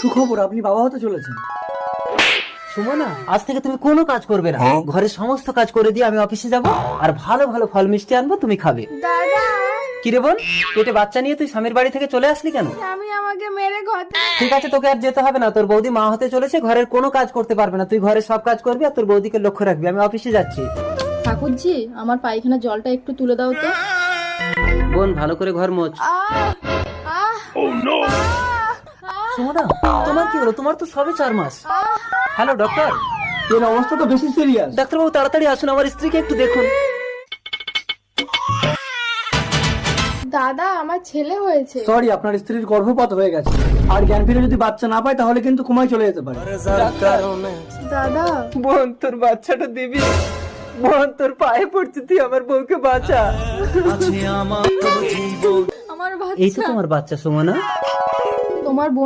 সুখবর, আপনি বাবা হতে চলেছেন। সুমনা, আজ থেকে তুমি কোনো কাজ করবে না, ঘরের সমস্ত কাজ করে দিয়ে আমি অফিসে যাব, আর ভালো ভালো ফল মিষ্টি আনবো, তুমি খাবে। দাদা, কিরে বোন, পেটে বাচ্চা নিয়ে তুই স্বামীর বাড়ি থেকে চলে আসলি কেন? স্বামী আমাকে মেরে ঘর থেকে। ঠিক আছে, তোকে আর যেতে হবে না, তোর বৌদি মা হতে চলেছে, ঘরের কোনো কাজ করতে পারবে না, তুই ঘরের সব কাজ করবি আর তোর বৌদিকে লক্ষ্য রাখবি। আমি অফিসে যাচ্ছি। ঠাকুরজি, আমার পায়খানা জলটা একটু তুলে দাও তো। বোন, ভালো করে ঘর মোছ। সুমনা, তোমার কি হলো? তোমার তো সবে 4 মাস। Hello doctor. এর অবস্থা তো বেশি সিরিয়াস। ডাক্তারবাবু, তাড়াতাড়ি আসুন, আমার স্ত্রীকে একটু দেখুন। দাদা, আমার ছেলে হয়েছে। সরি, আপনার স্ত্রীর গর্ভপাত হয়ে গেছে, আর জ্ঞান ফিরে যদি বাচ্চা না পায় তাহলে কিন্তু কোমায় চলে যেতে পারে। দাদা, বোন, তোর বাচ্চাটা দিবি? বোন, তোর পায়ে পড়ছি, তুই আমার বউকে বাঁচা। আমার এই তো বাচ্চা। তোমার বাচ্চা সুমনা। তোমার বোন